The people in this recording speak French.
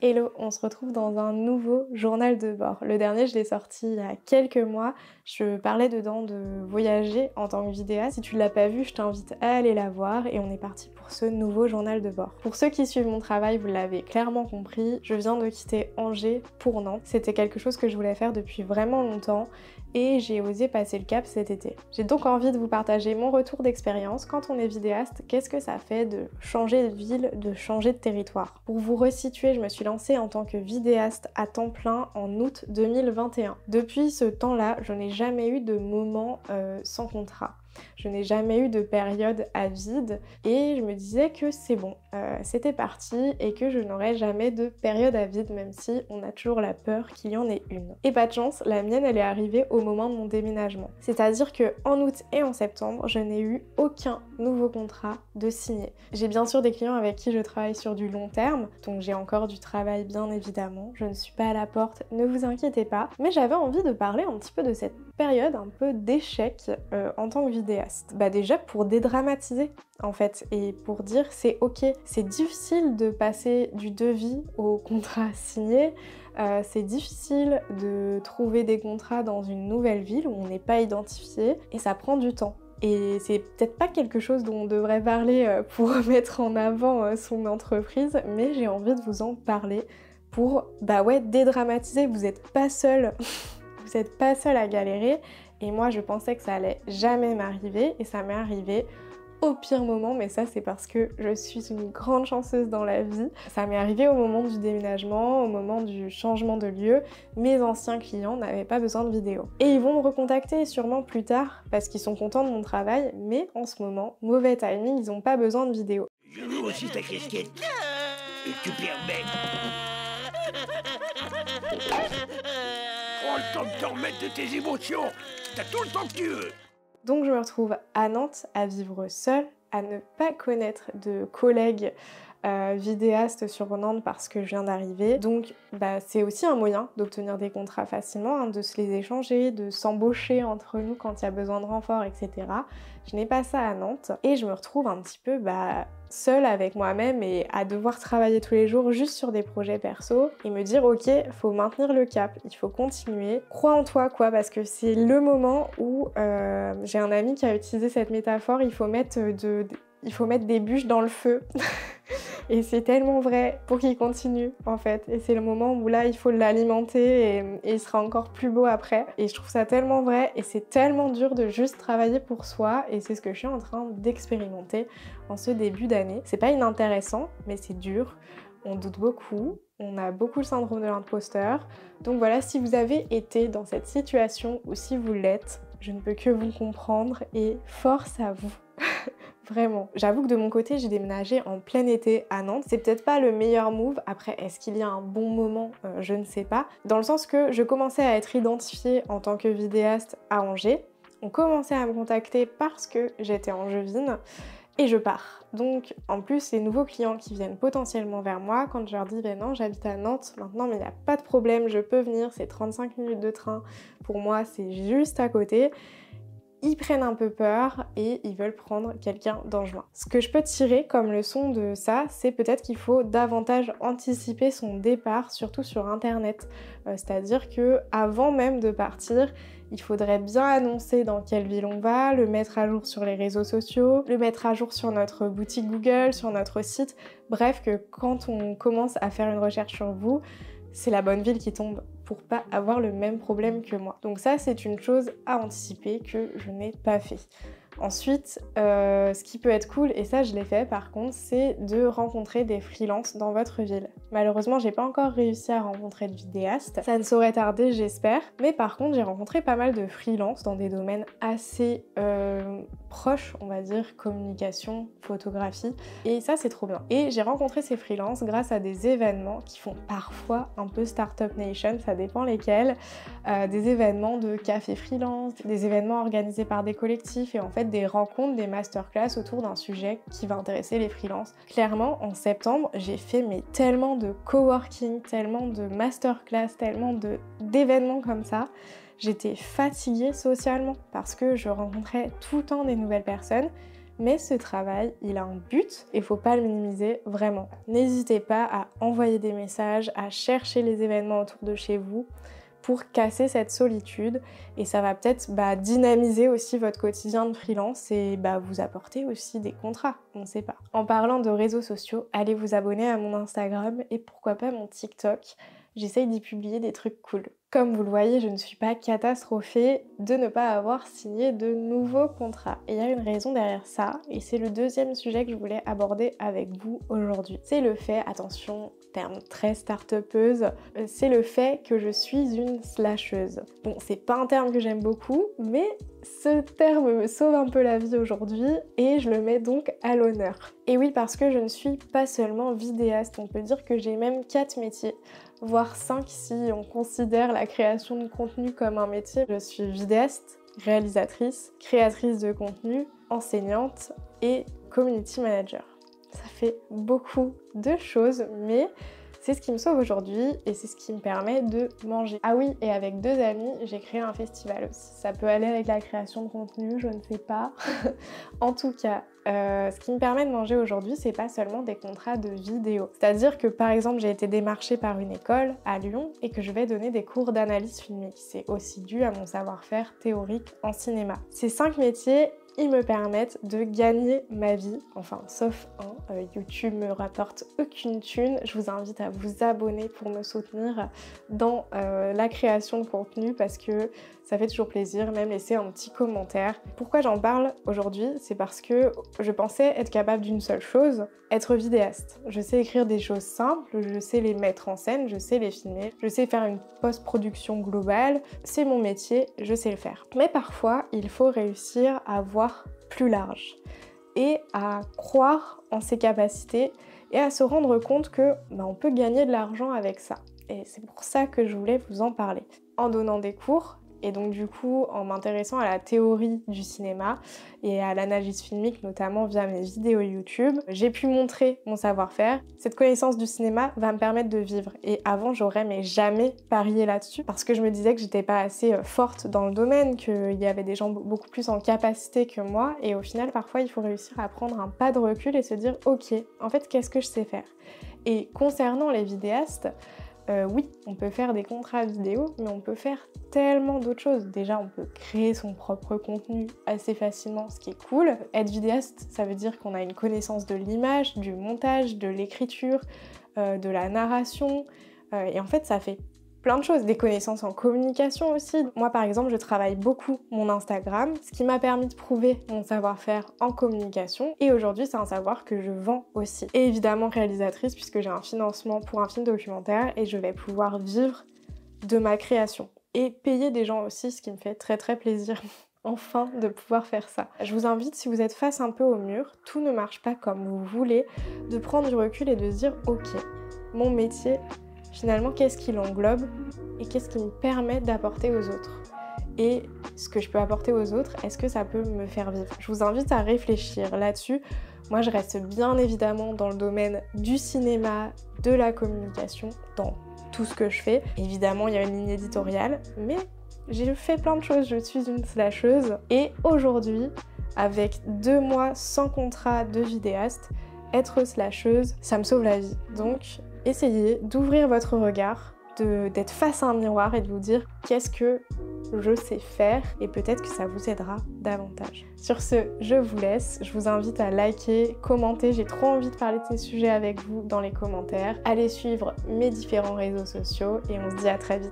Hello, on se retrouve dans un nouveau journal de bord. Le dernier, je l'ai sorti il y a quelques mois. Je parlais dedans de voyager en tant que vidéaste. Si tu l'as pas vu, je t'invite à aller la voir et on est parti pour ce nouveau journal de bord. Pour ceux qui suivent mon travail, vous l'avez clairement compris, je viens de quitter Angers pour Nantes. C'était quelque chose que je voulais faire depuis vraiment longtemps et j'ai osé passer le cap cet été. J'ai donc envie de vous partager mon retour d'expérience quand on est vidéaste, qu'est-ce que ça fait de changer de ville, de changer de territoire. Pour vous resituer, je me suis lancée en tant que vidéaste à temps plein en août 2021. Depuis ce temps-là, je n'ai jamais eu de moment sans contrat. Je n'ai jamais eu de période à vide et je me disais que c'est bon, c'était parti et que je n'aurais jamais de période à vide même si on a toujours la peur qu'il y en ait une. Et pas de chance, la mienne elle est arrivée au moment de mon déménagement. C'est-à-dire que en août et en septembre, je n'ai eu aucun nouveau contrat de signé. J'ai bien sûr des clients avec qui je travaille sur du long terme, donc j'ai encore du travail bien évidemment, je ne suis pas à la porte, ne vous inquiétez pas, mais j'avais envie de parler un petit peu de cette période un peu d'échec en tant que vidéaste. Bah déjà pour dédramatiser en fait et pour dire c'est ok, c'est difficile de passer du devis au contrat signé, c'est difficile de trouver des contrats dans une nouvelle ville où on n'est pas identifié et ça prend du temps. Et c'est peut-être pas quelque chose dont on devrait parler pour mettre en avant son entreprise, mais j'ai envie de vous en parler pour, bah ouais, dédramatiser, vous êtes pas seul. Vous n'êtes pas seul à galérer et moi je pensais que ça allait jamais m'arriver et ça m'est arrivé au pire moment, mais ça c'est parce que je suis une grande chanceuse dans la vie. Ça m'est arrivé au moment du déménagement, au moment du changement de lieu. Mes anciens clients n'avaient pas besoin de vidéo. Et ils vont me recontacter sûrement plus tard parce qu'ils sont contents de mon travail, mais en ce moment, mauvais timing, ils n'ont pas besoin de vidéo. Je veux aussi ta casquette. Et tu permets. Prends le temps de te remettre de tes émotions. T'as tout le temps que tu veux. Donc je me retrouve à Nantes à vivre seule, à ne pas connaître de collègues vidéastes sur Nantes parce que je viens d'arriver. Donc bah, c'est aussi un moyen d'obtenir des contrats facilement, hein, de se les échanger, de s'embaucher entre nous quand il y a besoin de renfort, etc. Je n'ai pas ça à Nantes et je me retrouve un petit peu seule avec moi-même et à devoir travailler tous les jours juste sur des projets perso et me dire ok, faut maintenir le cap, il faut continuer, crois en toi quoi, parce que c'est le moment où j'ai un ami qui a utilisé cette métaphore, il faut mettre des bûches dans le feu. Et c'est tellement vrai pour qu'il continue en fait. Et c'est le moment où là il faut l'alimenter et il sera encore plus beau après. Et je trouve ça tellement vrai et c'est tellement dur de juste travailler pour soi et c'est ce que je suis en train d'expérimenter en ce début d'année. C'est pas inintéressant mais c'est dur. On doute beaucoup, on a beaucoup le syndrome de l'imposteur. Donc voilà, si vous avez été dans cette situation ou si vous l'êtes, je ne peux que vous comprendre et force à vous. Vraiment. J'avoue que de mon côté, j'ai déménagé en plein été à Nantes. C'est peut-être pas le meilleur move. Après, est-ce qu'il y a un bon moment je ne sais pas. Dans le sens que je commençais à être identifiée en tant que vidéaste à Angers. On commençait à me contacter parce que j'étais angevine. Et je pars. Donc en plus les nouveaux clients qui viennent potentiellement vers moi, quand je leur dis ben non j'habite à Nantes maintenant mais il n'y a pas de problème, je peux venir, c'est 35 minutes de train, pour moi c'est juste à côté. Ils prennent un peu peur et ils veulent prendre quelqu'un d'angevin. Ce que je peux tirer comme leçon de ça, c'est peut-être qu'il faut davantage anticiper son départ, surtout sur internet. C'est-à-dire que avant même de partir, il faudrait bien annoncer dans quelle ville on va, le mettre à jour sur les réseaux sociaux, le mettre à jour sur notre boutique Google, sur notre site. Bref, que quand on commence à faire une recherche sur vous, c'est la bonne ville qui tombe pour pas avoir le même problème que moi. Donc ça, c'est une chose à anticiper que je n'ai pas fait. Ensuite, ce qui peut être cool, et ça je l'ai fait par contre, c'est de rencontrer des freelances dans votre ville. Malheureusement, j'ai pas encore réussi à rencontrer de vidéastes. Ça ne saurait tarder, j'espère. Mais par contre, j'ai rencontré pas mal de freelances dans des domaines assez proches, on va dire, communication, photographie. Et ça, c'est trop bien. Et j'ai rencontré ces freelances grâce à des événements qui font parfois un peu Startup Nation, ça dépend lesquels. Des événements de café freelance, des événements organisés par des collectifs et en fait des rencontres, des masterclass autour d'un sujet qui va intéresser les freelances. Clairement, en septembre, j'ai fait tellement de coworking, tellement de masterclass, tellement d'événements comme ça. J'étais fatiguée socialement parce que je rencontrais tout le temps des nouvelles personnes, Mais ce travail, il a un but et faut pas le minimiser vraiment. N'hésitez pas à envoyer des messages, à chercher les événements autour de chez vous pour casser cette solitude et ça va peut-être dynamiser aussi votre quotidien de freelance et vous apporter aussi des contrats, on ne sait pas. En parlant de réseaux sociaux, allez vous abonner à mon Instagram et pourquoi pas mon TikTok. J'essaye d'y publier des trucs cool. Comme vous le voyez, je ne suis pas catastrophée de ne pas avoir signé de nouveaux contrats. Et il y a une raison derrière ça, et c'est le deuxième sujet que je voulais aborder avec vous aujourd'hui. C'est le fait, attention, terme très start-upeuse, c'est le fait que je suis une slasheuse. Bon, c'est pas un terme que j'aime beaucoup, mais ce terme me sauve un peu la vie aujourd'hui et je le mets donc à l'honneur. Et oui, parce que je ne suis pas seulement vidéaste, on peut dire que j'ai même 4 métiers, voire 5 si on considère la création de contenu comme un métier. Je suis vidéaste, réalisatrice, créatrice de contenu, enseignante et community manager. Ça fait beaucoup de choses, mais c'est ce qui me sauve aujourd'hui et c'est ce qui me permet de manger. Ah oui, et avec 2 amis, j'ai créé un festival aussi. Ça peut aller avec la création de contenu, je ne sais pas. En tout cas, ce qui me permet de manger aujourd'hui, c'est pas seulement des contrats de vidéo. C'est-à-dire que par exemple, j'ai été démarchée par une école à Lyon et que je vais donner des cours d'analyse filmique. C'est aussi dû à mon savoir-faire théorique en cinéma. Ces 5 métiers, ils me permettent de gagner ma vie, enfin sauf un, YouTube me rapporte aucune thune. Je vous invite à vous abonner pour me soutenir dans la création de contenu parce que ça fait toujours plaisir, même laisser un petit commentaire. Pourquoi j'en parle aujourd'hui? C'est parce que je pensais être capable d'une seule chose, être vidéaste. Je sais écrire des choses simples, je sais les mettre en scène, je sais les filmer, je sais faire une post-production globale, c'est mon métier, je sais le faire. Mais parfois, il faut réussir à voir plus large et à croire en ses capacités et à se rendre compte que on peut gagner de l'argent avec ça. Et c'est pour ça que je voulais vous en parler. En donnant des cours, et donc du coup en m'intéressant à la théorie du cinéma et à l'analyse filmique notamment via mes vidéos YouTube, j'ai pu montrer mon savoir-faire. Cette connaissance du cinéma va me permettre de vivre et avant j'aurais jamais parié là-dessus parce que je me disais que j'étais pas assez forte dans le domaine, qu'il y avait des gens beaucoup plus en capacité que moi et au final parfois il faut réussir à prendre un pas de recul et se dire ok, en fait qu'est-ce que je sais faire? Et concernant les vidéastes, oui, on peut faire des contrats vidéo, mais on peut faire tellement d'autres choses. Déjà, on peut créer son propre contenu assez facilement, ce qui est cool. Être vidéaste, ça veut dire qu'on a une connaissance de l'image, du montage, de l'écriture, de la narration. Et en fait, ça fait plein de choses, des connaissances en communication aussi. Moi par exemple, je travaille beaucoup mon Instagram, ce qui m'a permis de prouver mon savoir-faire en communication et aujourd'hui c'est un savoir que je vends aussi. Et évidemment réalisatrice puisque j'ai un financement pour un film documentaire et je vais pouvoir vivre de ma création et payer des gens aussi, ce qui me fait très très plaisir. Enfin de pouvoir faire ça. Je vous invite, si vous êtes face un peu au mur, tout ne marche pas comme vous voulez, de prendre du recul et de se dire ok, mon métier, finalement, qu'est-ce qui l'englobe et qu'est-ce qui me permet d'apporter aux autres? Et ce que je peux apporter aux autres, est-ce que ça peut me faire vivre? Je vous invite à réfléchir là-dessus. Moi, je reste bien évidemment dans le domaine du cinéma, de la communication, dans tout ce que je fais. Évidemment, il y a une ligne éditoriale, mais j'ai fait plein de choses. Je suis une slasheuse. Et aujourd'hui, avec 2 mois sans contrat de vidéaste, être slasheuse, ça me sauve la vie. Donc, essayez d'ouvrir votre regard, d'être face à un miroir et de vous dire qu'est-ce que je sais faire et peut-être que ça vous aidera davantage. Sur ce, je vous laisse. Je vous invite à liker, commenter. J'ai trop envie de parler de ces sujets avec vous dans les commentaires. Allez suivre mes différents réseaux sociaux et on se dit à très vite.